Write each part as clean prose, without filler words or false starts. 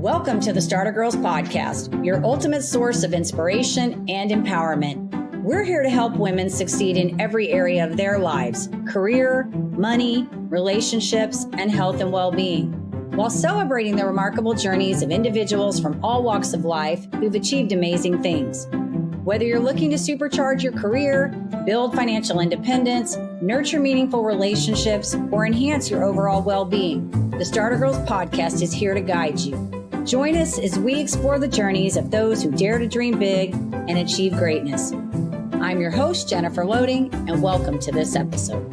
Welcome to the Starter Girlz Podcast, your ultimate source of inspiration and empowerment. We're here to help women succeed in every area of their lives: career, money, relationships, and health and well-being, while celebrating the remarkable journeys of individuals from all walks of life who've achieved amazing things. Whether you're looking to supercharge your career, build financial independence, nurture meaningful relationships, or enhance your overall well-being, the Starter Girlz Podcast is here to guide you. Join us as we explore the journeys of those who dare to dream big and achieve greatness. I'm your host, Jennifer Loehding, and welcome to this episode.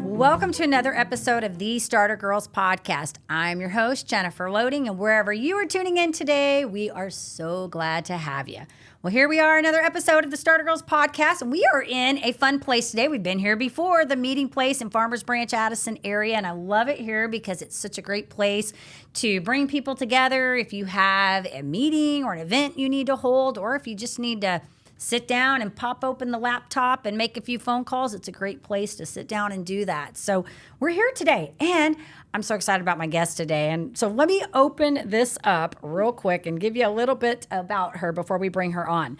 Welcome to another episode of the Starter Girlz Podcast. I'm your host, Jennifer Loehding, and wherever you are tuning in today, we are so glad to have you. Well, here we are, another episode of the Starter Girlz Podcast, and we are in a fun place today. We've been here before, the meeting place in Farmers Branch, Addison area, and I love it here because it's such a great place to bring people together. If you have a meeting or an event you need to hold, or if you just need to sit down and pop open the laptop and make a few phone calls, it's a great place to sit down and do that. So we're here today, and I'm so excited about my guest today. And so let me open this up real quick and give you a little bit about her before we bring her on.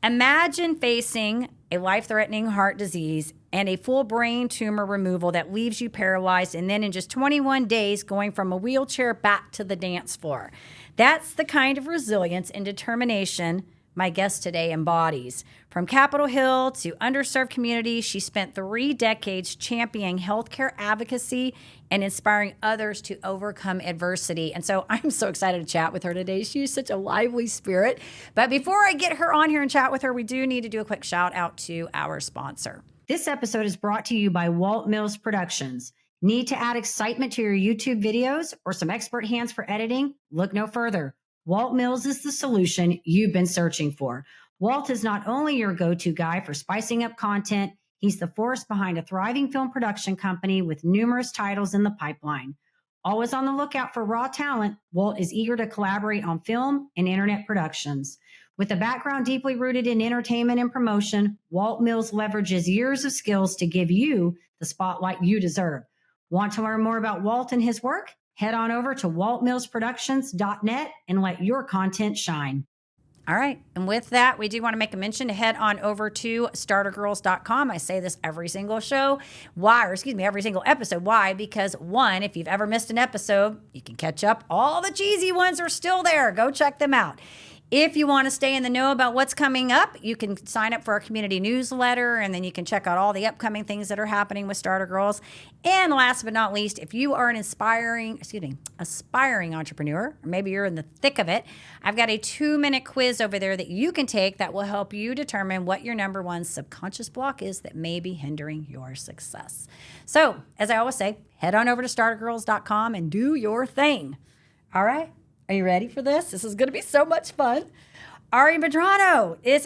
Imagine facing a life-threatening heart disease and a full brain tumor removal that leaves you paralyzed, and then in just 21 days going from a wheelchair back to the dance floor. That's the kind of resilience and determination my guest today embodies. From Capitol Hill to underserved communities, she spent 3 decades championing healthcare advocacy and inspiring others to overcome adversity. And so I'm so excited to chat with her today. She's such a lively spirit. But before I get her on here and chat with her, we do need to do a quick shout out to our sponsor. This episode is brought to you by Walt Mills Productions. Need to add excitement to your YouTube videos or some expert hands for editing? Look no further. Walt Mills is the solution you've been searching for. Walt is not only your go-to guy for spicing up content, he's the force behind a thriving film production company with numerous titles in the pipeline. Always on the lookout for raw talent, Walt is eager to collaborate on film and internet productions. With a background deeply rooted in entertainment and promotion, Walt Mills leverages years of skills to give you the spotlight you deserve. Want to learn more about Walt and his work? Head on over to waltmillsproductions.net and let your content shine. All right. And with that, we do want to make a mention to head on over to startergirlz.com. I say this every single show. Why? Or excuse me, every single episode. Why? Because one, if you've ever missed an episode, you can catch up. All the cheesy ones are still there. Go check them out. If you want to stay in the know about what's coming up, you can sign up for our community newsletter, and then you can check out all the upcoming things that are happening with Starter Girlz. And last but not least, if you are an aspiring entrepreneur, or maybe you're in the thick of it, I've got a 2-minute quiz over there that you can take that will help you determine what your number one subconscious block is that may be hindering your success. So, as I always say, head on over to startergirlz.com and do your thing. All right? Are you ready for this? This is going to be so much fun. Ari Medrano is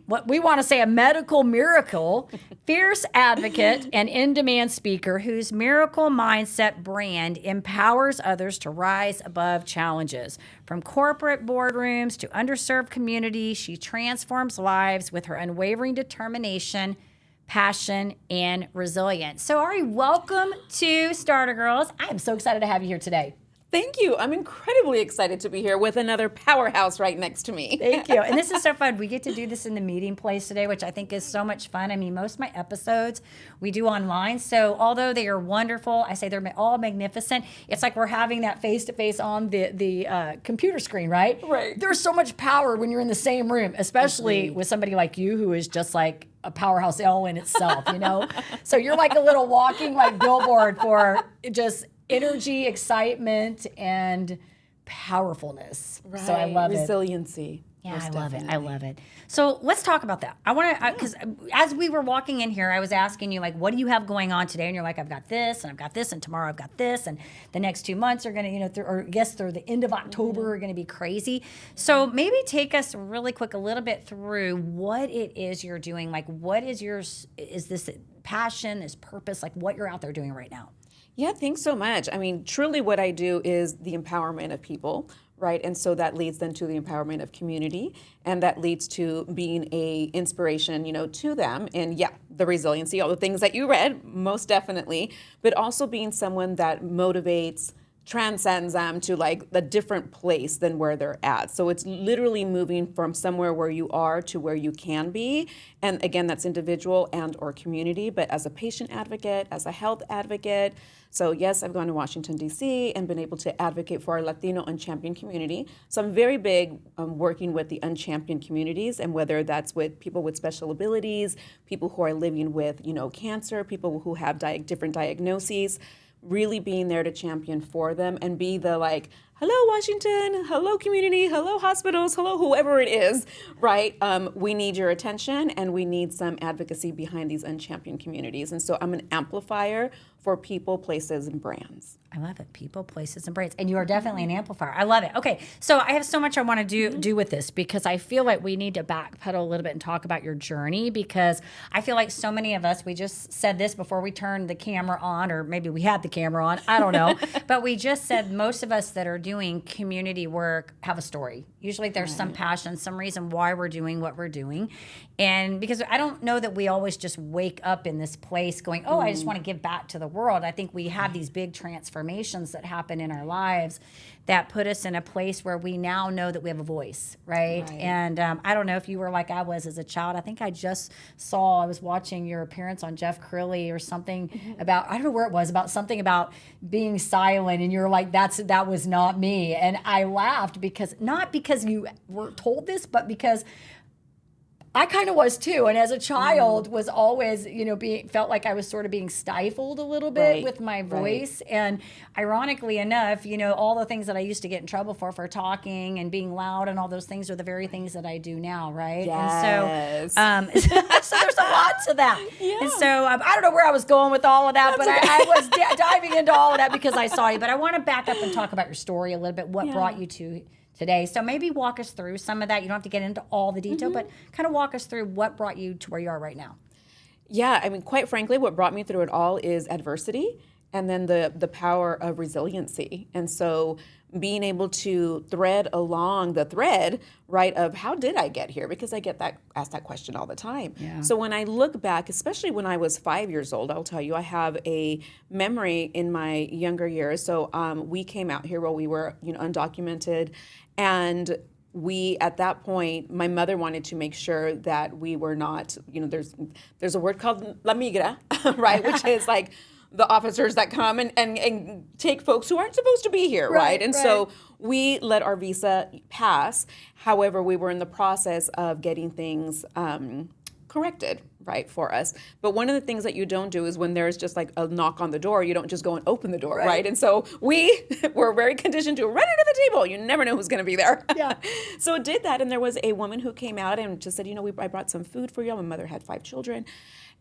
what we want to say, a medical miracle, fierce advocate and in-demand speaker whose miracle mindset brand empowers others to rise above challenges. From corporate boardrooms to underserved communities, she transforms lives with her unwavering determination, passion, and resilience. So Ari, welcome to Starter Girlz. I am so excited to have you here today. Thank you. I'm incredibly excited to be here with another powerhouse right next to me. Thank you. And this is so fun. We get to do this in the meeting place today, which I think is so much fun. I mean, most of my episodes we do online. So although they are wonderful, I say they're all magnificent. It's like we're having that face-to-face on the computer screen, right? Right. There's so much power when you're in the same room, especially with somebody like you who is just like a powerhouse L in itself, you know? So you're like a little walking like billboard for just energy, excitement, and powerfulness. Right. So I love resiliency. Yeah, I love it. I love it. So let's talk about that. I want to, because as we were walking in here, I was asking you, like, what do you have going on today? And you're like, I've got this, and I've got this, and tomorrow I've got this, and the next 2 months are going to, or I guess through the end of October are going to be crazy. So maybe take us really quick a little bit through what it is you're doing. Like, what is is this passion, this purpose, like what you're out there doing right now? Yeah, thanks so much. I mean, truly what I do is the empowerment of people, right? And so that leads then to the empowerment of community, and that leads to being a inspiration, to them. And the resiliency, all the things that you read, most definitely, but also being someone that motivates, transcends them to like a different place than where they're at. So it's literally moving from somewhere where you are to where you can be. And again, that's individual and or community, but as a patient advocate, as a health advocate. So yes, I've gone to Washington, D.C. and been able to advocate for our Latino unchampioned community. So I'm very big working with the unchampioned communities, and whether that's with people with special abilities, people who are living with, cancer, people who have different diagnoses, really being there to champion for them and be the like, hello, Washington, hello, community, hello, hospitals, hello, whoever it is, right? We need your attention, and we need some advocacy behind these unchampioned communities. And so I'm an amplifier for people, places, and brands. I love it. People, places, and brands. And you are definitely an amplifier. I love it. Okay, so I have so much I want to do with this, because I feel like we need to backpedal a little bit and talk about your journey, because I feel like so many of us, we just said this before we turned the camera on, or maybe we had the camera on, I don't know, but we just said most of us that are doing community work have a story. Usually there's some passion, some reason why we're doing what we're doing. And because I don't know that we always just wake up in this place going, oh, I just want to give back to the world. I think we have these big transformations that happen in our lives that put us in a place where we now know that we have a voice, right? And I don't know if you were like I was as a child. I think I was watching your appearance on Jeff Crilly or something about, I don't know where it was, about something about being silent, and you're like, that was not me. And I laughed, not because you were told this, but because I kind of was too, and as a child was always, felt like I was sort of being stifled a little bit with my voice. And ironically enough, all the things that I used to get in trouble for talking and being loud and all those things are the very things that I do now, right? Yes. And so, so there's a lot to that. Yeah. And so I don't know where I was going with all of that, but I was diving into all of that because I saw you. But I want to back up and talk about your story a little bit, what brought you to today. So maybe walk us through some of that. You don't have to get into all the detail, but kind of walk us through what brought you to where you are right now. Yeah, I mean, quite frankly, what brought me through it all is adversity, and then the power of resiliency. And so being able to thread along the thread, right, of how did I get here? Because I get asked that question all the time. Yeah. So when I look back, especially when I was 5 years old, I'll tell you, I have a memory in my younger years. So we came out here while we were, undocumented, and we, at that point, my mother wanted to make sure that we were not, there's a word called la migra, right, which is like the officers that come and take folks who aren't supposed to be here, right? And so we let our visa pass. However, we were in the process of getting things corrected, right, for us. But one of the things that you don't do is when there's just like a knock on the door, you don't just go and open the door, right? And so we were very conditioned to run into the table. You never know who's going to be there. Yeah. So it did that, and there was a woman who came out and just said, I brought some food for you. My mother had 5 children.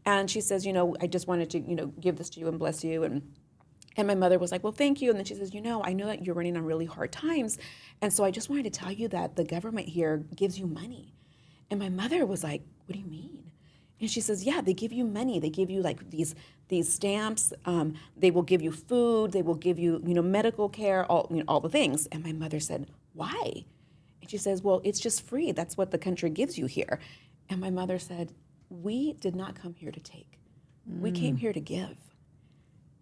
And she says, I just wanted to, give this to you and bless you. And my mother was like, well, thank you. And then she says, I know that you're running on really hard times. And so I just wanted to tell you that the government here gives you money. And my mother was like, what do you mean? And she says, yeah, they give you money. They give you like these stamps. They will give you food. They will give you, medical care, all the things. And my mother said, why? And she says, well, it's just free. That's what the country gives you here. And my mother said, we did not come here to take. We came here to give.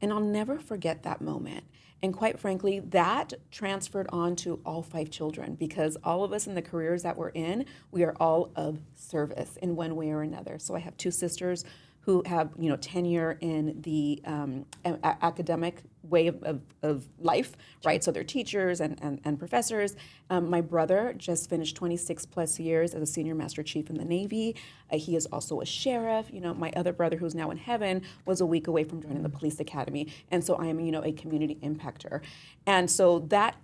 And I'll never forget that moment. And quite frankly, that transferred on to all 5 children, because all of us in the careers that we're in, we are all of service in one way or another. So I have 2 sisters who have, tenure in the academic way of life, right? So they're teachers and professors. My brother just finished 26 plus years as a senior master chief in the Navy. He is also a sheriff. My other brother, who's now in heaven, was a week away from joining the police academy. And so I am, a community impactor. And so that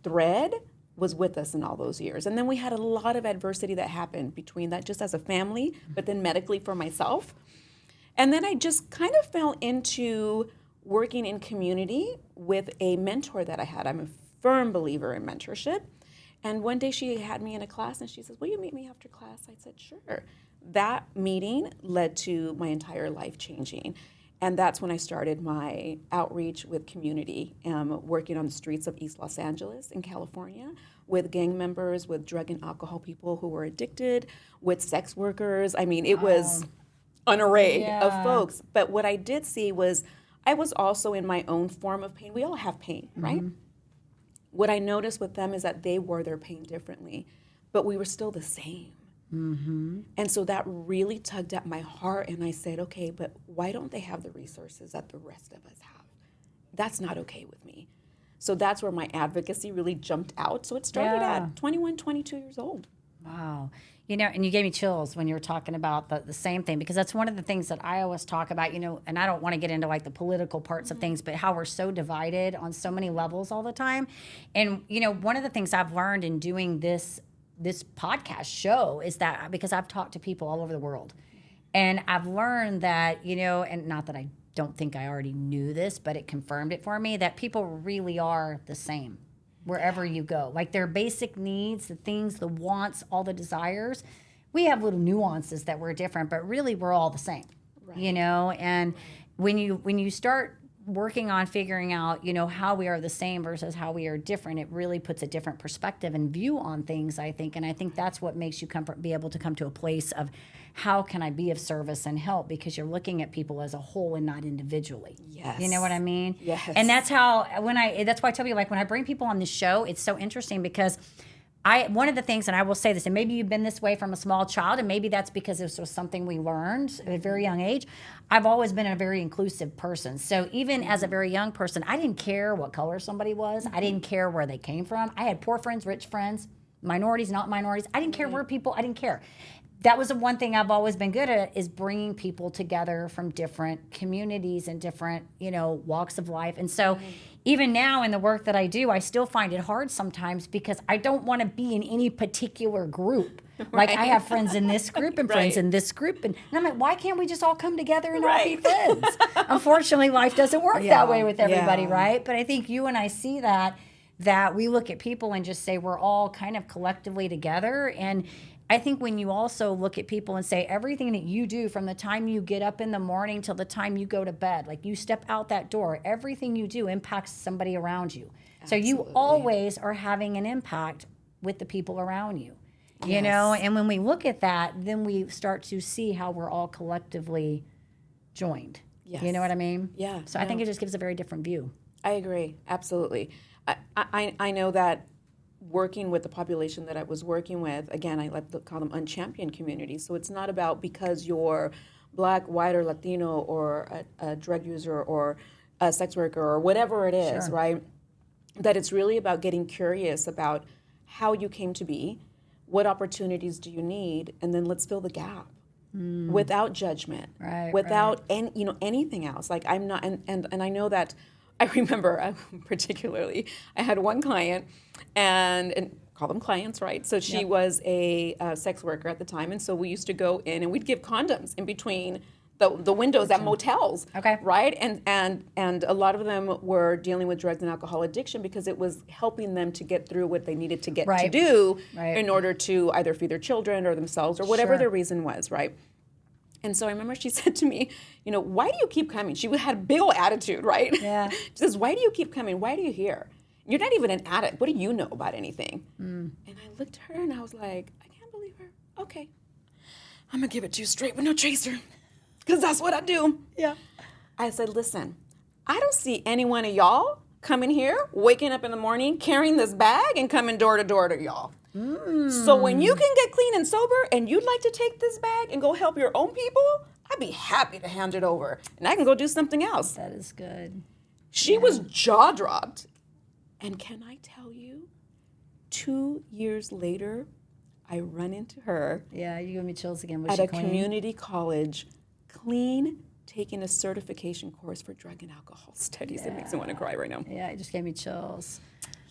thread was with us in all those years. And then we had a lot of adversity that happened between that, just as a family, but then medically for myself. And then I just kind of fell into working in community with a mentor that I had. I'm a firm believer in mentorship. And one day she had me in a class and she says, will you meet me after class? I said, sure. That meeting led to my entire life changing. And that's when I started my outreach with community, working on the streets of East Los Angeles in California with gang members, with drug and alcohol people who were addicted, with sex workers. I mean, it was an array of folks. But what I did see was I was also in my own form of pain. We all have pain, right? What I noticed with them is that they wore their pain differently, but we were still the same. And so that really tugged at my heart, and I said, okay, but why don't they have the resources that the rest of us have? That's not okay with me. So that's where my advocacy really jumped out. So it started at 21, 22 years old. Wow. You know, and you gave me chills when you were talking about the same thing, because that's one of the things that I always talk about, you know, and I don't want to get into like the political parts of things, but how we're so divided on so many levels all the time. And, you know, one of the things I've learned in doing this podcast show is that because I've talked to people all over the world, and I've learned that, you know, and not that I don't think I already knew this, but it confirmed it for me, that people really are the same wherever you go. Like their basic needs, the things, the wants, all the desires, we have little nuances that we're different, but really we're all the same, you know? And when you start working on figuring out, you know, how we are the same versus how we are different, it really puts a different perspective and view on things, I think. And I think that's what makes you be able to come to a place of how can I be of service and help, because you're looking at people as a whole and not individually. Yes. You know what I mean? Yes. And that's how, that's why I tell you, like when I bring people on this show, it's so interesting because one of the things, and I will say this, and maybe you've been this way from a small child, and maybe that's because this was something we learned at a very young age. I've always been a very inclusive person. So even as a very young person, I didn't care what color somebody was. I didn't care where they came from. I had poor friends, rich friends, minorities, not minorities. I didn't care where I didn't care. That was the one thing I've always been good at, is bringing people together from different communities and different, you know, walks of life. And so even now in the work that I do, I still find it hard sometimes because I don't want to be in any particular group. Like I have friends in this group and friends in this group. And I'm like, why can't we just all come together and all be friends? Unfortunately, life doesn't work that way with everybody, right? But I think you and I see that we look at people and just say we're all kind of collectively together. And I think when you also look at people and say everything that you do from the time you get up in the morning till the time you go to bed, like you step out that door, everything you do impacts somebody around you. Absolutely. So you always are having an impact with the people around you, you know? And when we look at that, then we start to see how we're all collectively joined. Yes. You know what I mean? Yeah. So I think it just gives a very different view. I agree. Absolutely. I know that working with the population that I was working with, again, I like to call them unchampioned communities. So it's not about because you're Black, white, or Latino, or a drug user, or a sex worker, or whatever it is, right? That it's really about getting curious about how you came to be, what opportunities do you need, and then let's fill the gap without judgment, without anything else. Like I'm not, and I know that. I remember particularly, I had one client, and call them clients, right? So she was a sex worker at the time, and so we used to go in and we'd give condoms in between the windows at motels, right? And a lot of them were dealing with drugs and alcohol addiction because it was helping them to get through what they needed to get to do in order to either feed their children or themselves or whatever their reason was, right? And so I remember she said to me, you know, why do you keep coming? She had a big old attitude, right? Yeah. She says, why do you keep coming? Why are you here? You're not even an addict. What do you know about anything? And I looked at her and I was like, I can't believe her. Okay. I'm going to give it to you straight with no chaser, because that's what I do. Yeah. I said, listen, I don't see any one of y'all coming here, waking up in the morning, carrying this bag and coming door to door to y'all. So when you can get clean and sober and you'd like to take this bag and go help your own people, I'd be happy to hand it over. And I can go do something else. That is good. She was jaw-dropped. And can I tell you, 2 years later, I run into her. Yeah, you give me chills again. Was at a community college, clean, taking a certification course for drug and alcohol studies. It makes me want to cry right now. Yeah, it just gave me chills.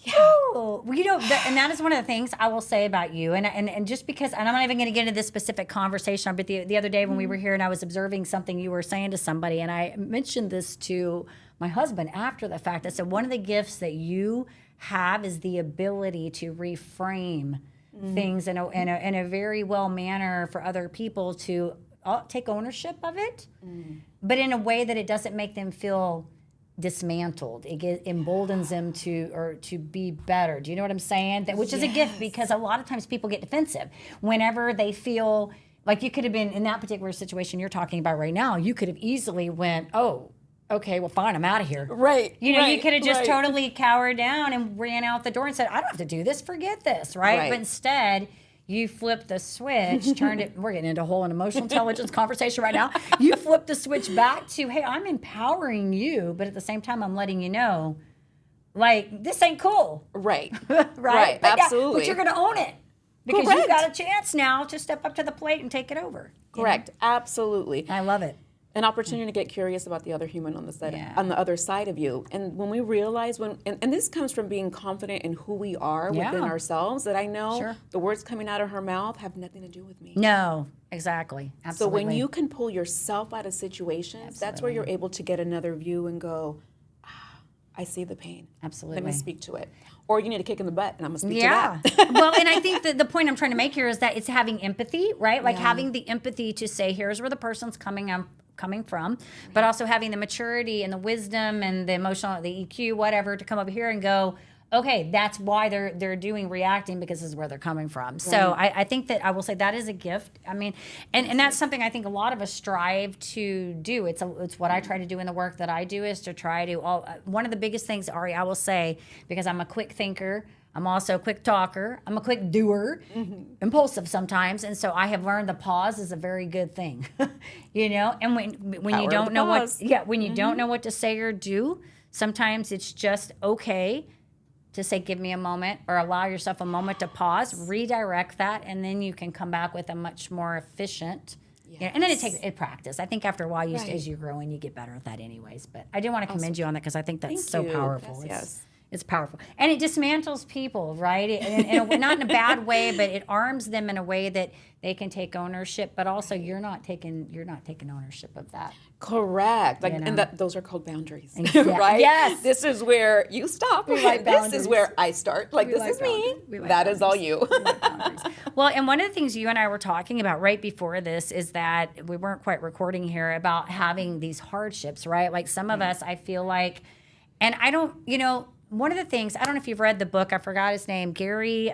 Yeah. Well, you know, and that is one of the things I will say about you. And just because, and I'm not even going to get into this specific conversation, but the other day when we were here and I was observing something you were saying to somebody, and I mentioned this to my husband after the fact. I said, one of the gifts that you have is the ability to reframe things in a very well manner for other people to take ownership of it, but in a way that it doesn't make them feel dismantled. It emboldens them to be better. Do you know what I'm saying? Which is a gift, because a lot of times people get defensive whenever they feel like you could have been in that particular situation you're talking about right now. You could have easily went, oh, okay, well, fine, I'm out of here. Right. You know, you could have just totally cowered down and ran out the door and said, I don't have to do this, forget this, right? But instead, you flipped the switch, turned it, we're getting into a whole emotional intelligence conversation right now. You flipped the switch back to, hey, I'm empowering you, but at the same time, I'm letting you know, like, this ain't cool. Right. Right? But absolutely. but you're going to own it. Because you've got a chance now to step up to the plate and take it over. Correct. Absolutely. I love it. An opportunity to get curious about the other human on the side, on the other side of you. And when we realize and this comes from being confident in who we are within ourselves, that I know the words coming out of her mouth have nothing to do with me. No, exactly. Absolutely. So when you can pull yourself out of situations, that's where you're able to get another view and go, I see the pain. Absolutely. Let me speak to it. Or you need a kick in the butt, and I'm going to speak to that. Well, and I think that the point I'm trying to make here is that it's having empathy, right? Like having the empathy to say, here's where the person's coming from, but also having the maturity and the wisdom and the emotional, the EQ, whatever, to come over here and go, okay, that's why they're reacting, because this is where they're coming from. So I think that I will say that is a gift. I mean, and that's something I think a lot of us strive to do. It's what I try to do in the work that I do, is to try to, one of the biggest things, Ari, I will say, because I'm a quick thinker, I'm also a quick talker, I'm a quick doer, impulsive sometimes, and so I have learned the pause is a very good thing, you know. And when you don't know when you don't know what to say or do, sometimes it's just okay to say, give me a moment, or allow yourself a moment to pause, redirect that, and then you can come back with a much more efficient. You know, and then it takes practice. I think after a while, as you grow and you get better at that anyways. But I do want to commend you on that, because I think that's so powerful. It's powerful, and it dismantles people, right? Not in a bad way, but it arms them in a way that they can take ownership. But also, you're not taking ownership of that. Correct. Like, and those are called boundaries, right? Yes. This is where you stop. This is where I start. Like, this is me. That is all you. Well, and one of the things you and I were talking about right before this is that we weren't quite recording here about having these hardships, right? Like some of us, I feel like, and I don't, one of the things, I don't know if you've read the book, I forgot his name, Gary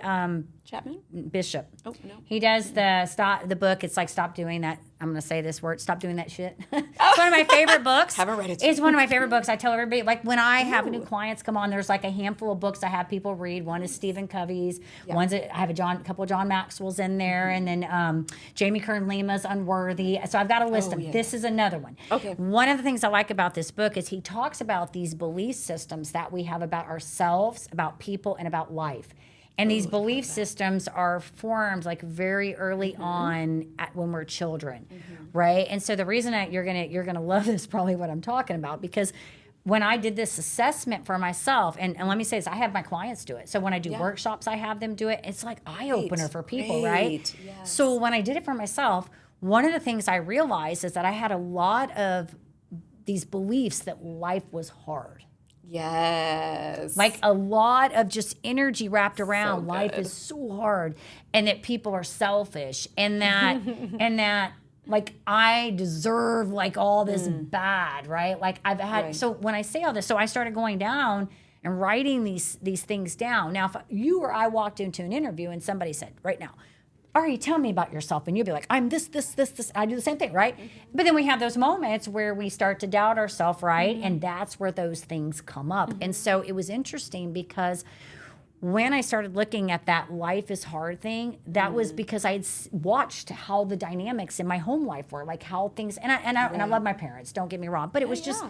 Chapman? Bishop. Oh, no. He does the book, it's like, stop doing that. I'm going to say this word, stop doing that shit. It's one of my favorite books. Haven't read it. It's one of my favorite books. I tell everybody, like when I have new clients come on, there's like a handful of books I have people read. One is Stephen Covey's. One's I have a couple of John Maxwell's in there. And then Jamie Kern Lima's Unworthy. So I've got a list of them. This is another one. Okay. One of the things I like about this book is he talks about these belief systems that we have about ourselves, about people, and about life. And these belief systems are formed like very early on when we're children, right? And so the reason you're gonna love this, probably what I'm talking about, because when I did this assessment for myself, and let me say this, I have my clients do it. So when I do workshops, I have them do it. It's like eye-opener for people, right? Yes. So when I did it for myself, one of the things I realized is that I had a lot of these beliefs that life was hard. Yes. Like a lot of just energy wrapped around life is so hard, and that people are selfish, and that like I deserve like all this bad, right? Like I've had so when I say all this, so I started going down and writing these things down. Now if you or I walked into an interview and somebody said, right now, Ari, tell me about yourself. And you'll be like, I'm this. I do the same thing, right? But then we have those moments where we start to doubt ourselves, right? And that's where those things come up. And so it was interesting because when I started looking at that life is hard thing, that was because I'd watched how the dynamics in my home life were, like how things, and I love my parents, don't get me wrong, but it was just,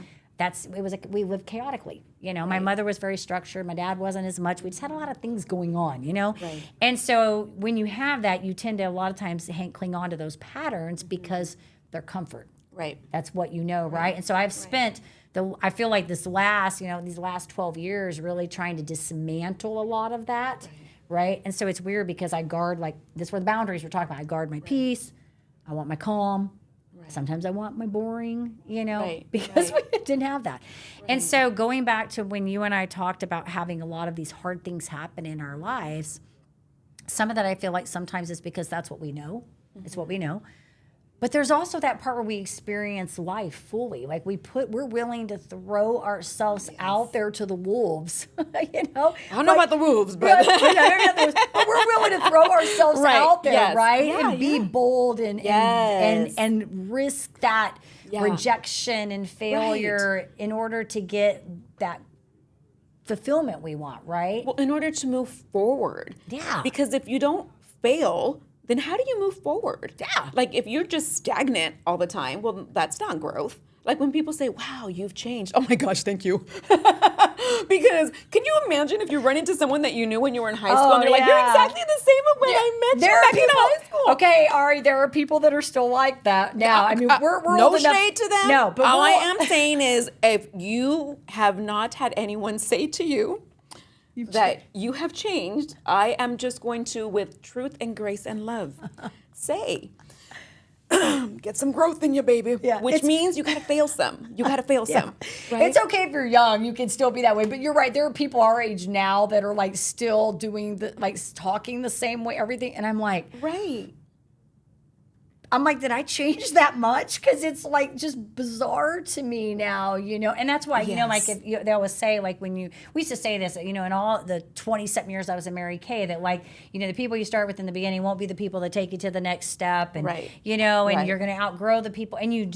we lived chaotically. My mother was very structured. My dad wasn't as much. We just had a lot of things going on, Right. And so when you have that, you tend to a lot of times cling on to those patterns because they're comfort. Right. That's what right? And so I've spent I feel like these last 12 years really trying to dismantle a lot of that, right? And so it's weird because I guard, like, this is where the boundaries we're talking about. I guard my peace. I want my calm. Sometimes I want my boring, because we didn't have that. And so going back to when you and I talked about having a lot of these hard things happen in our lives, some of that I feel like sometimes is because that's what we know. It's what we know. But there's also that part where we experience life fully. Like we're willing to throw ourselves out there to the wolves. You know? I don't know about the wolves, but but we're willing to throw ourselves out there, right? Yeah, and be bold and risk that rejection and failure in order to get that fulfillment we want, right? Well, in order to move forward. Yeah. Because if you don't fail, then how do you move forward? Yeah. Like if you're just stagnant all the time, well, that's not growth. Like when people say, wow, you've changed. Oh my gosh, thank you. Because can you imagine if you run into someone that you knew when you were in high school and they're like, you're exactly the same as when I met you back in high school. Okay, Ari, there are people that are still like that now. I mean, we're no old enough. shade to them. No, but all I am saying is if you have not had anyone say to you, that you have changed, I am just going to, with truth and grace and love, say, get some growth in you, baby. Yeah, which means you got to fail some. You got to fail some. Right? It's okay if you're young, you can still be that way. But you're right. There are people our age now that are like still doing talking the same way, everything. And I'm like, right. did I change that much? Because it's like just bizarre to me now, you know. And that's why, you know, like they always say, like we used to say this, you know, in all the 20-something years I was in Mary Kay, that like, you know, the people you start with in the beginning won't be the people that take you to the next step. And, you know, and you're going to outgrow the people. And you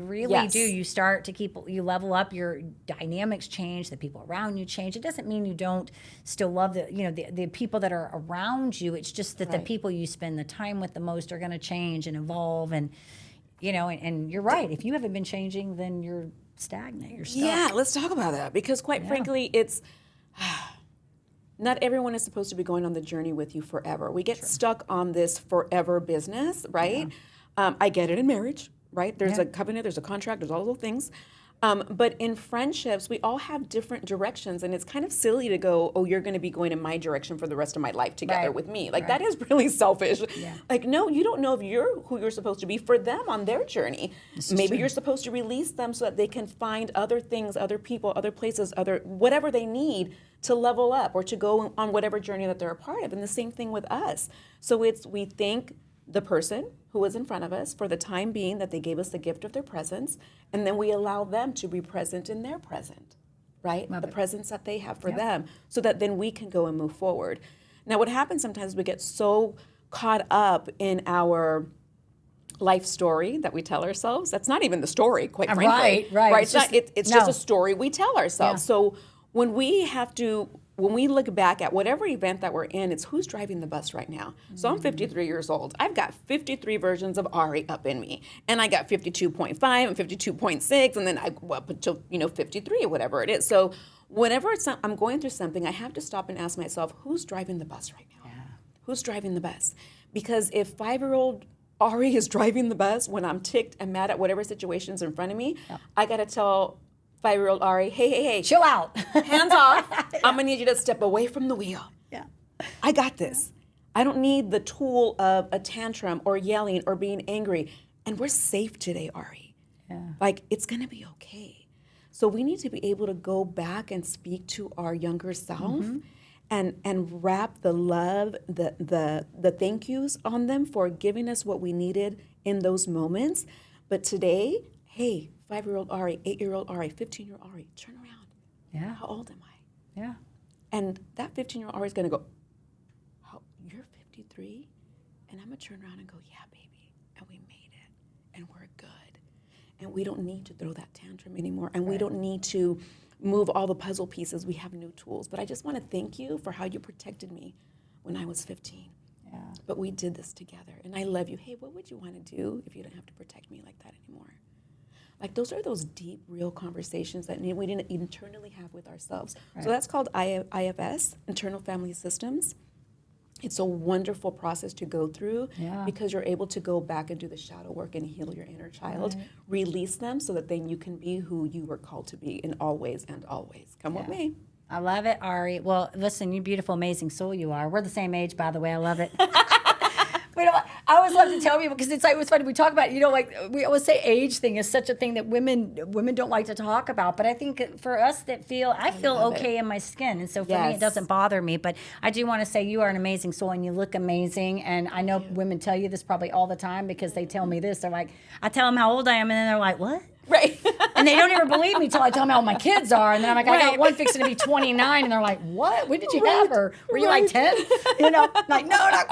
really do. You start to you level up, your dynamics change, the people around you change. It doesn't mean you don't still love the people that are around you. It's just that the people you spend the time with the most are going to change and evolve. And you know, and you're right, if you haven't been changing, then you're stagnant, you're stuck. Yeah, let's talk about that, because quite frankly, it's not everyone is supposed to be going on the journey with you forever. We get stuck on this forever business, right? I get it in marriage, right? There's a covenant, there's a contract, there's all those things. But in friendships, we all have different directions, and it's kind of silly to go, oh, you're going to be going in my direction for the rest of my life together with me. Like, that is really selfish. Yeah. Like, no, you don't know if you're who you're supposed to be for them on their journey. Maybe you're supposed to release them so that they can find other things, other people, other places, whatever they need to level up or to go on whatever journey that they're a part of. And the same thing with us. So we thank the person who was in front of us for the time being that they gave us the gift of their presence, and then we allow them to be present in their present, right? The presence that they have for them, so that then we can go and move forward. Now, what happens sometimes, we get so caught up in our life story that we tell ourselves. That's not even the story, quite frankly. Right. It's just a story we tell ourselves. So when we look back at whatever event that we're in, it's who's driving the bus right now. So I'm 53 years old. I've got 53 versions of Ari up in me. And I got 52.5 and 52.6, and then I go up until 53 or whatever it is. So whenever I'm going through something, I have to stop and ask myself, who's driving the bus right now? Yeah. Who's driving the bus? Because if 5-year-old Ari is driving the bus when I'm ticked and mad at whatever situation's in front of me, I got to tell 5-year-old Ari, hey, chill out, hands off. I'm gonna need you to step away from the wheel. Yeah, I got this. I don't need the tool of a tantrum or yelling or being angry. And we're safe today, Ari. Yeah, like it's gonna be okay. So we need to be able to go back and speak to our younger self, and wrap the love, the thank yous on them for giving us what we needed in those moments. But today, hey, 5-year-old Ari, 8-year-old Ari, 15-year-old Ari, turn around. Yeah. How old am I? Yeah. And that 15-year-old Ari is going to go, oh, you're 53? And I'm going to turn around and go, yeah, baby. And we made it. And we're good. And we don't need to throw that tantrum anymore. And we don't need to move all the puzzle pieces. We have new tools. But I just want to thank you for how you protected me when I was 15. Yeah. But we did this together. And I love you. Hey, what would you want to do if you didn't have to protect me like that anymore? Like those are those deep, real conversations that we didn't internally have with ourselves. So that's called IFS, Internal Family Systems. It's a wonderful process to go through because you're able to go back and do the shadow work and heal your inner child, release them so that then you can be who you were called to be in all ways and always. Come with me. I love it, Ari. Well, listen, you beautiful, amazing soul you are. We're the same age, by the way. I love it. You know, I always love to tell people because it's like, it was funny. We talk about, like we always say age thing is such a thing that women don't like to talk about. But I think for us I feel okay in my skin. And so for me, it doesn't bother me. But I do want to say you are an amazing soul and you look amazing. And I know women tell you this probably all the time because they tell me this. They're like, I tell them how old I am and then they're like, what? Right. And they don't ever believe me till I tell them how old my kids are. And then I'm like, I got one fixing to be 29. And they're like, what? When did you have her? Were you like 10? Like, no, not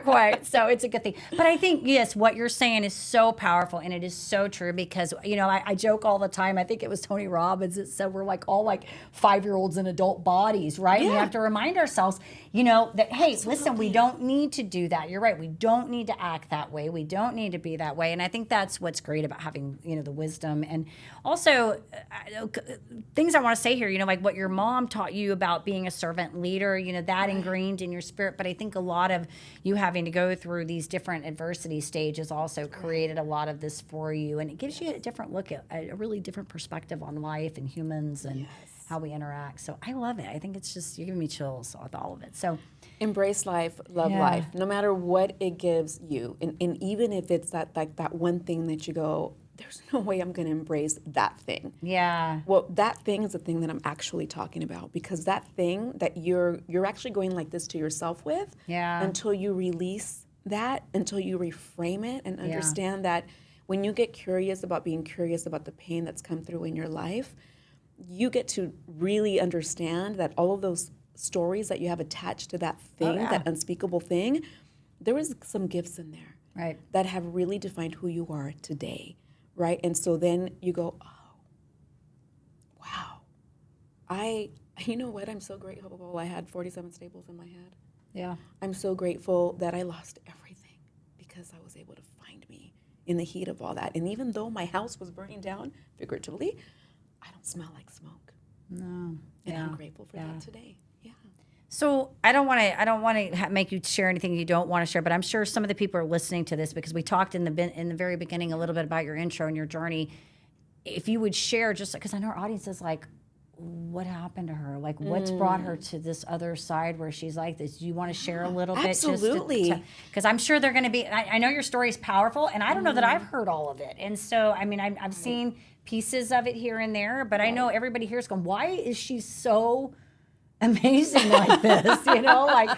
quite. So it's a good thing. But I think, yes, what you're saying is so powerful. And it is so true because, I joke all the time. I think it was Tony Robbins that said we're like all like 5-year-olds in adult bodies, right? Yeah. And we have to remind ourselves, that, hey, listen, we don't need to do that. You're right. We don't need to act that way. We don't need to be that way. And I think that's what's great about having, the wisdom. And also things I want to say here, like what your mom taught you about being a servant leader, that ingrained in your spirit. But I think a lot of you having to go through these different adversity stages also created a lot of this for you. And it gives you a different look at a really different perspective on life and humans and how we interact. So I love it. I think it's just, you're giving me chills with all of it. So embrace life, love life, no matter what it gives you. And even if it's that one thing that you go, there's no way I'm going to embrace that thing. Yeah. Well, that thing is the thing that I'm actually talking about because that thing that you're actually going like this to yourself with until you release that, until you reframe it and understand that when you get curious about being curious about the pain that's come through in your life, you get to really understand that all of those stories that you have attached to that thing, that unspeakable thing, there was some gifts in there that have really defined who you are today. Right. And so then you go, oh, wow. You know what? I'm so grateful I had 47 staples in my head. Yeah. I'm so grateful that I lost everything because I was able to find me in the heat of all that. And even though my house was burning down, figuratively, I don't smell like smoke. No. And I'm grateful for that today. Yeah. So I don't want to make you share anything you don't want to share, but I'm sure some of the people are listening to this because we talked in the very beginning a little bit about your intro and your journey. If you would share, just because I know our audience is like, what happened to her? Like, what's brought her to this other side where she's like this? Do you want to share a little bit? Absolutely. Because I'm sure they're going to be. I know your story is powerful, and I don't know that I've heard all of it. And so, I mean, I've seen pieces of it here and there, but I know everybody here is going, why is she so amazing like this, like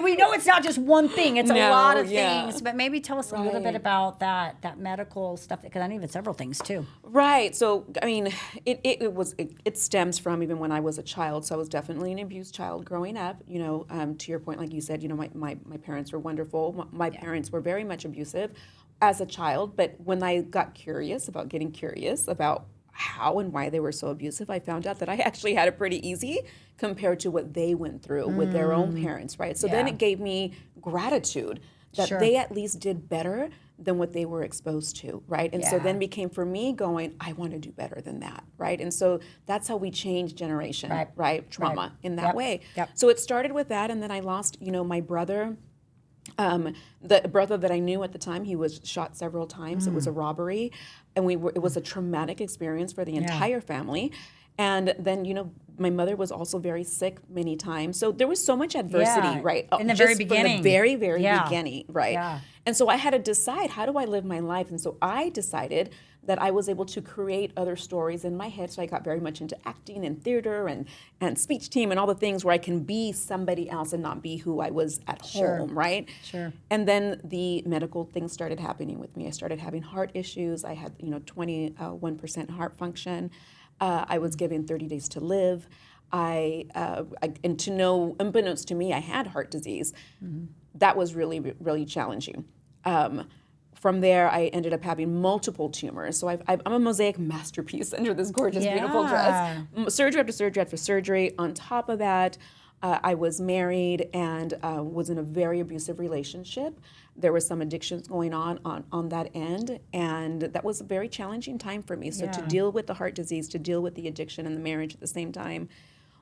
we know it's not just one thing, it's a lot of things, but maybe tell us a little bit about that medical stuff, because I know even several things too. Right. So I mean, it stems from even when I was a child. So I was definitely an abused child growing up. To your point, like you said, my parents were wonderful. My parents were very much abusive as a child, but when I got curious about how and why they were so abusive, I found out that I actually had it pretty easy compared to what they went through with their own parents, right? So then it gave me gratitude that they at least did better than what they were exposed to, right? And so then became for me going, I want to do better than that, right? And so that's how we change generation, right? Trauma in that way. Yep. So it started with that, and then I lost, my brother. The brother that I knew at the time, he was shot several times. It was a robbery, and it was a traumatic experience for the entire family. And then, my mother was also very sick many times. So there was so much adversity, right? In the very beginning. From the very, very beginning, right? Yeah. And so I had to decide, how do I live my life? And so I decided that I was able to create other stories in my head. So I got very much into acting and theater and speech team and all the things where I can be somebody else and not be who I was at home, right? Sure. And then the medical things started happening with me. I started having heart issues. I had, 21% heart function. I was given 30 days to live. And to know, unbeknownst to me, I had heart disease. Mm-hmm. That was really, really challenging. From there, I ended up having multiple tumors. So I'm a mosaic masterpiece under this gorgeous, beautiful dress. Surgery after surgery after surgery. On top of that, I was married and was in a very abusive relationship. There was some addictions going on that end, and that was a very challenging time for me. So to deal with the heart disease, to deal with the addiction and the marriage at the same time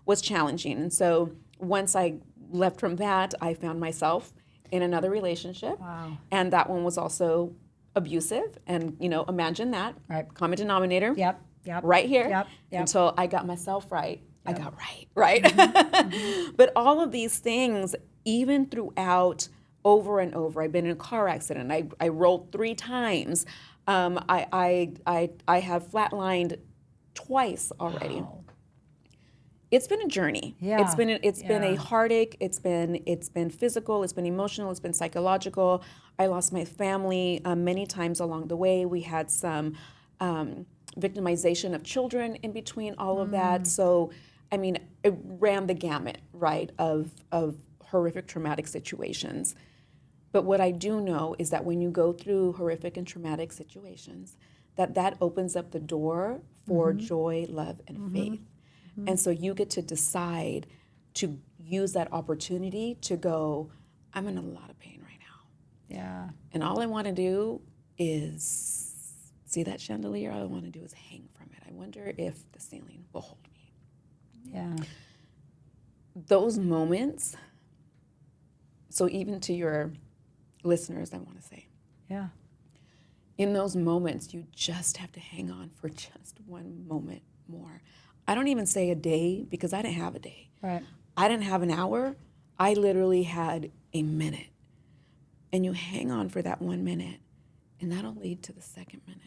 was challenging. And so once I left from that, I found myself in another relationship. Wow. And that one was also abusive. And, imagine that. Right. Common denominator. Yep. Right here. Yep. Until I got myself right. Yep. I got right. Mm-hmm. But all of these things, even throughout over and over. I've been in a car accident. I rolled 3 times. I have flatlined twice already. Wow. It's been a journey. Yeah. It's been a heartache. It's been physical. It's been emotional. It's been psychological. I lost my family many times along the way. We had some victimization of children in between all of that. So, I mean, it ran the gamut, right, of horrific traumatic situations. But what I do know is that when you go through horrific and traumatic situations, that opens up the door for joy, love, and faith. And so you get to decide to use that opportunity to go, I'm in a lot of pain right now. Yeah. And all I want to do is see that chandelier. All I want to do is hang from it. I wonder if the ceiling will hold me. Yeah. Those moments, so even to your listeners, I want to say, Yeah. in those moments, you just have to hang on for just one moment more. I don't even say a day because I didn't have a day. Right. I didn't have an hour. I literally had a minute. And you hang on for that 1 minute, and that'll lead to the second minute.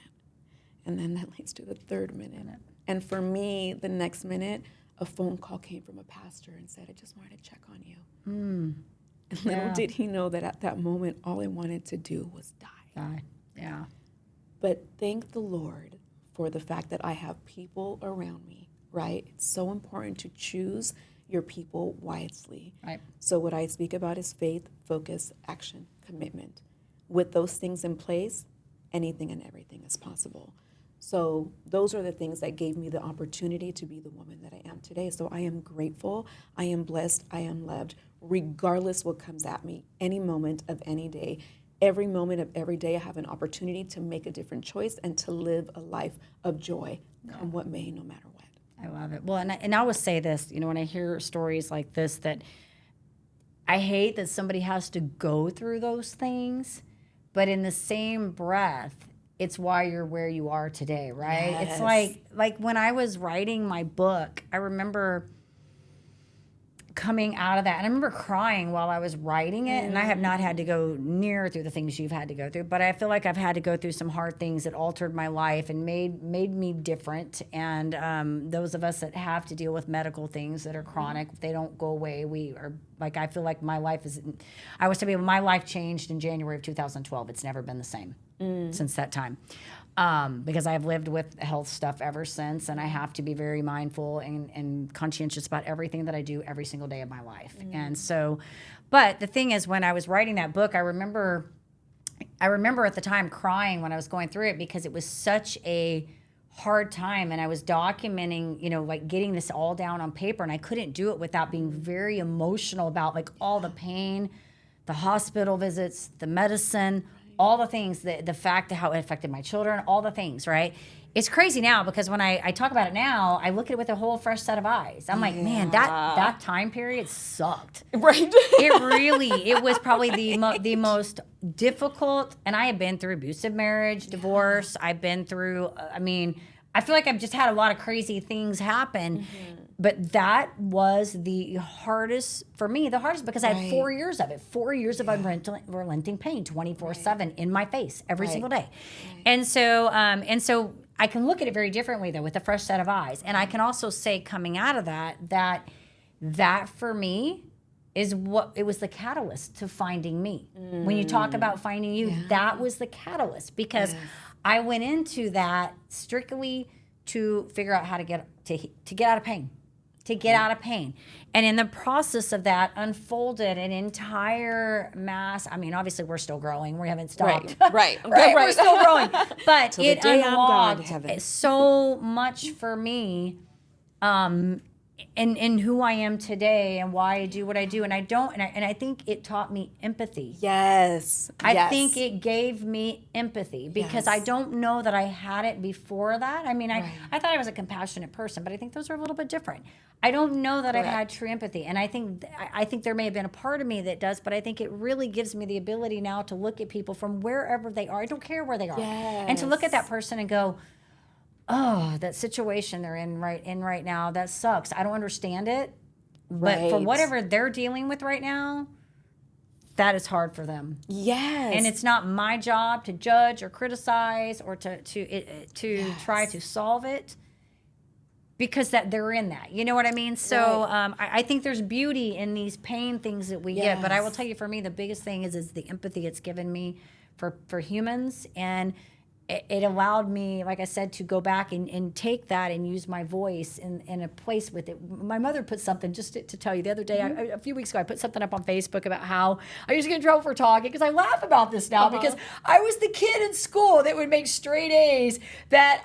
And then that leads to the third minute. And for me, the next minute, a phone call came from a pastor and said, I just wanted to check on you. And little did he know that at that moment, all I wanted to do was die. Yeah. But thank the Lord for the fact that I have people around me, right? It's so important to choose your people wisely. Right. So what I speak about is faith, focus, action, commitment. With those things in place, anything and everything is possible. So those are the things that gave me the opportunity to be the woman that I am today. So I am grateful, I am blessed, I am loved, regardless what comes at me, any moment of any day. Every moment of every day, I have an opportunity to make a different choice and to live a life of joy, come what may, no matter what. I love it. Well, and I always say this, when I hear stories like this, that I hate that somebody has to go through those things, but in the same breath, it's why you're where you are today, right? Yes. It's like when I was writing my book, I remember coming out of that, and I remember crying while I was writing it, and I have not had to go near through the things you've had to go through, but I feel like I've had to go through some hard things that altered my life and made me different. And those of us that have to deal with medical things that are chronic, if they don't go away, we are like, I feel like my life is, I was telling you, my life changed in January of 2012. It's never been the same since that time. Because I've lived with health stuff ever since, and I have to be very mindful and conscientious about everything that I do every single day of my life. And so, but the thing is, when I was writing that book, I remember at the time crying when I was going through it, because it was such a hard time, and I was documenting, like getting this all down on paper, and I couldn't do it without being very emotional about like all the pain, the hospital visits, the medicine, all the things, the fact of how it affected my children, all the things, right? It's crazy now, because when I talk about it now, I look at it with a whole fresh set of eyes. I'm like, man, that time period sucked. Right. It was probably the most difficult, and I have been through abusive marriage, divorce. I've been through, I feel like I've just had a lot of crazy things happen. But that was the hardest for me, because I had 4 years of it, 4 years of unrelenting pain, 24/7 in my face every single day. And so I can look at it very differently, though, with a fresh set of eyes. And I can also say, coming out of that for me is what, it was the catalyst to finding me. When you talk about finding you, that was the catalyst, because I went into that strictly to figure out how to get out of pain. To get out of pain. And in the process of that, unfolded an entire mass. Obviously, we're still growing. We haven't stopped. Right. We're still growing. But it day I'm gone, unlocked heaven. so much for me, in who I am today and why I do what I do. And I think it taught me empathy. Yes. I think it gave me empathy, because I don't know that I had it before that. I thought I was a compassionate person, but I think those are a little bit different. I don't know that I've had true empathy. And I think there may have been a part of me that does, but I think it really gives me the ability now to look at people from wherever they are. I don't care where they are. And to look at that person and go, oh, that situation they're in right now, that sucks. I don't understand it. But for whatever they're dealing with right now, that is hard for them. Yes. And it's not my job to judge or criticize or to try to solve it, because that they're in that. You know what I mean? So I think there's beauty in these pain things that we get. But I will tell you, for me, the biggest thing is the empathy it's given me for humans. And it allowed me, like I said, to go back and take that and use my voice in a place with it. My mother put something, just to tell you, the other day, a few weeks ago, I put something up on Facebook about how I used to get in trouble for talking, because I laugh about this now, because I was the kid in school that would make straight A's, that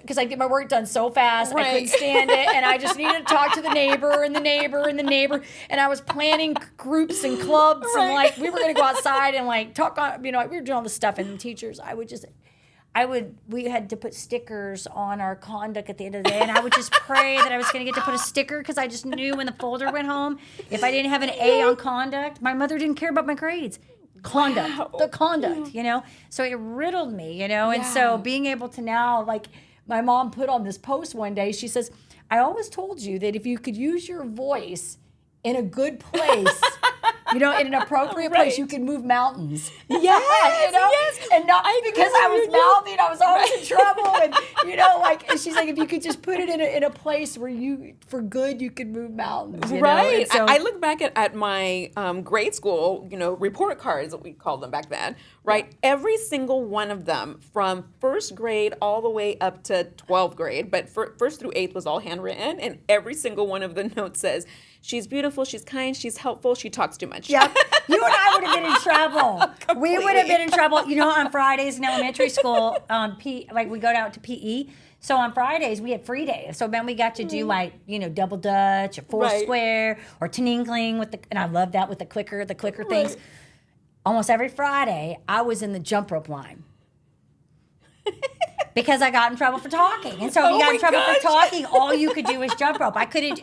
because I get my work done so fast, I couldn't stand it, and I just needed to talk to the neighbor and the neighbor and the neighbor, and I was planning groups and clubs, and like we were going to go outside and like talk on, we were doing all this stuff, and the teachers, we had to put stickers on our conduct at the end of the day, and I would just pray that I was going to get to put a sticker, because I just knew when the folder went home, if I didn't have an A on conduct, my mother didn't care about my grades. The conduct, So it riddled me, and so being able to now, like my mom put on this post one day, she says, I always told you that if you could use your voice in a good place, in an appropriate place, you can move mountains. Yes, and not because I was mouthing, I was always in trouble, and and she's like, if you could just put it in a place where for good, you could move mountains. Right. So, I look back at my grade school, report cards, that we called them back then. Right. Yeah. Every single one of them, from first grade all the way up to 12th grade, but first through 8th was all handwritten, and every single one of the notes says, she's beautiful, she's kind, she's helpful, she talks too much. Yep. You and I would have been in trouble. We would have been in trouble. On Fridays in elementary school, we go out to PE. So on Fridays, we had free days. So then we got to do double dutch or four square or tiningling and I love that with the clicker things. Almost every Friday, I was in the jump rope line. Because I got in trouble for talking. And so if you got in trouble for talking, all you could do was jump rope. I couldn't.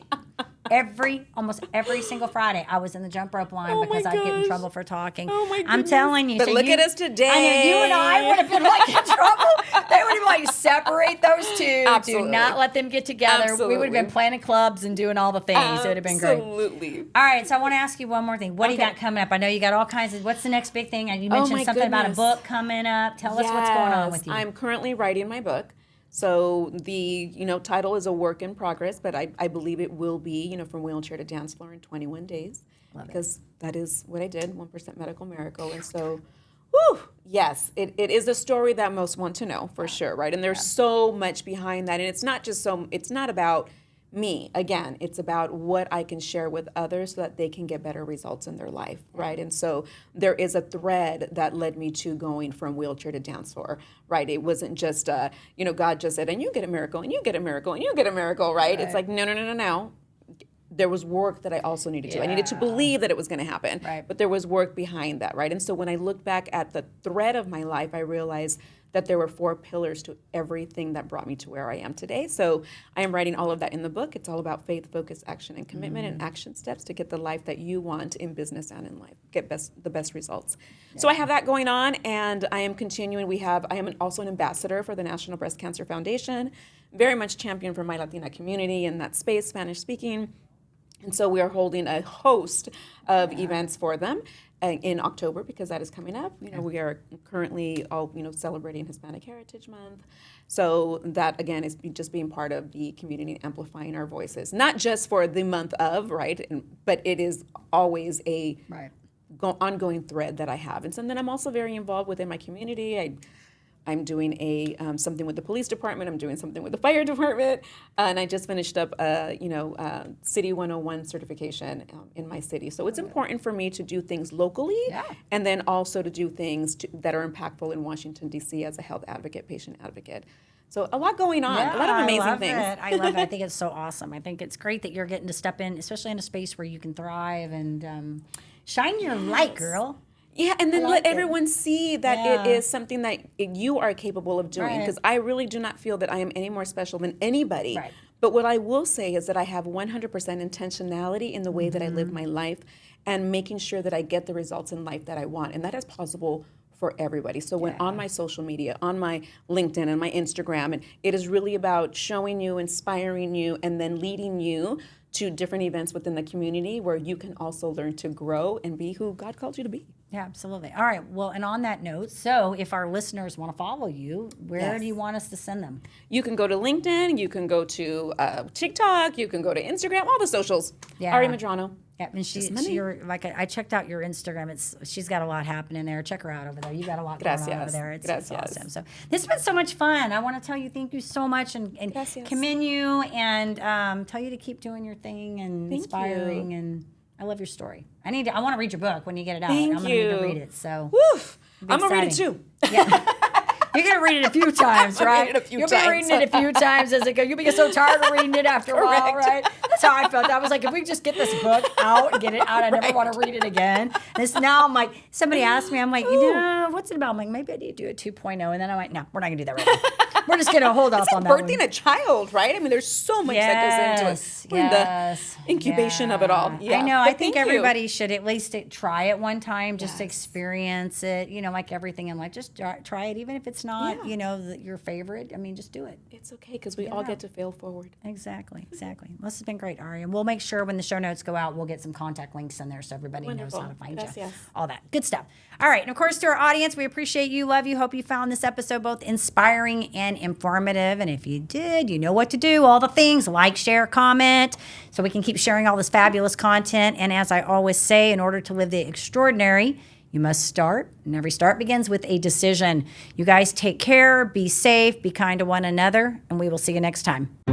Almost every single Friday, I was in the jump rope line because I'd get in trouble for talking. Oh my goodness. I'm telling you. But look at us today. I know you and I would have been in trouble. They would have separate those two. Absolutely. Do not let them get together. Absolutely. We would have been planning clubs and doing all the things. It would have been great. Absolutely. All right, so I want to ask you one more thing. What do you got coming up? I know you got all kinds of. What's the next big thing? You mentioned something about a book coming up. Tell us what's going on with you. I'm currently writing my book. So the title is a work in progress, but I believe it will be from wheelchair to dance floor in 21 days. Because that is what I did, 1% Medical Miracle. And so, yes, it is a story that most want to know for sure, right? And there's so much behind that, and it's not about me. Again, it's about what I can share with others so that they can get better results in their life, right? And so there is a thread that led me to going from wheelchair to dance floor, right? It wasn't just, God just said, and you get a miracle, and you get a miracle, and you get a miracle, right? It's like, no. There was work that I also needed to do. I needed to believe that it was going to happen, but there was work behind that, right? And so when I look back at the thread of my life, I realized that there were 4 pillars to everything that brought me to where I am today. So I am writing all of that in the book. It's all about faith, focus, action, and commitment, and action steps to get the life that you want in business and in life, get the best results. Yeah. So I have that going on, and I am continuing. I am also an ambassador for the National Breast Cancer Foundation, very much champion for my Latina community in that space, Spanish speaking. And so we are holding a host of events for them in October, because that is coming up. We are currently all celebrating Hispanic Heritage Month. So that, again, is just being part of the community, amplifying our voices, not just for the month of, right, but it is always a ongoing thread that I have. And so then I'm also very involved within my community. I'm doing something with the police department. I'm doing something with the fire department, and I just finished up City 101 certification in my city. So it's important for me to do things locally, and then also to do things that are impactful in Washington, D.C. as a health advocate, patient advocate. So a lot going on, a lot of amazing things. I love it. I think it's so awesome. I think it's great that you're getting to step in, especially in a space where you can thrive and shine your light, girl. Yeah, and then let everyone see that it is something that you are capable of doing. Because I really do not feel that I am any more special than anybody. Right. But what I will say is that I have 100% intentionality in the way that I live my life, and making sure that I get the results in life that I want. And that is possible for everybody. So when on my social media, on my LinkedIn and my Instagram, and it is really about showing you, inspiring you, and then leading you to different events within the community where you can also learn to grow and be who God called you to be. Yeah, absolutely. All right. Well, and on that note, so if our listeners want to follow you, where do you want us to send them? You can go to LinkedIn, you can go to TikTok, you can go to Instagram, all the socials. Yeah. Ari Medrano. Yeah, and you're like I checked out your Instagram. She's got a lot happening there. Check her out over there. You got a lot going on over there. It's awesome. So this has been so much fun. I want to tell you thank you so much and commend you and tell you to keep doing your thing and inspiring and I love your story. I want to read your book when you get it out. I'm gonna need to read it. So I'm gonna read it too. Yeah. You're going to read it a few times, right? You'll be reading it a few times as it goes. You'll be so tired of reading it after a while, right? That's how I felt. I was like, if we just get this book out and get it out, I never want to read it again. And now I'm like, somebody asked me, I'm like, what's it about? I'm like, maybe I need to do a 2.0. And then I'm like, no, we're not going to do that right now. We're just going to hold off on that birthing a child, right? I mean, there's so much that goes into it. We're in the incubation of it all. Yeah. I know. I think everybody should at least try it one time, just experience it, like everything in life. Just try it, even if it's not, your favorite. I mean, just do it. It's okay because we all get to fail forward. Exactly. Well, this has been great, Ari. And we'll make sure when the show notes go out, we'll get some contact links in there so everybody knows how to find you. All that good stuff. All right. And of course, to our audience, we appreciate you, love you. Hope you found this episode both inspiring and informative. And if you did, you know what to do. All the things, like, share, comment, so we can keep sharing all this fabulous content. And as I always say, in order to live the extraordinary, you must start, and every start begins with a decision. You guys take care, be safe, be kind to one another, and we will see you next time.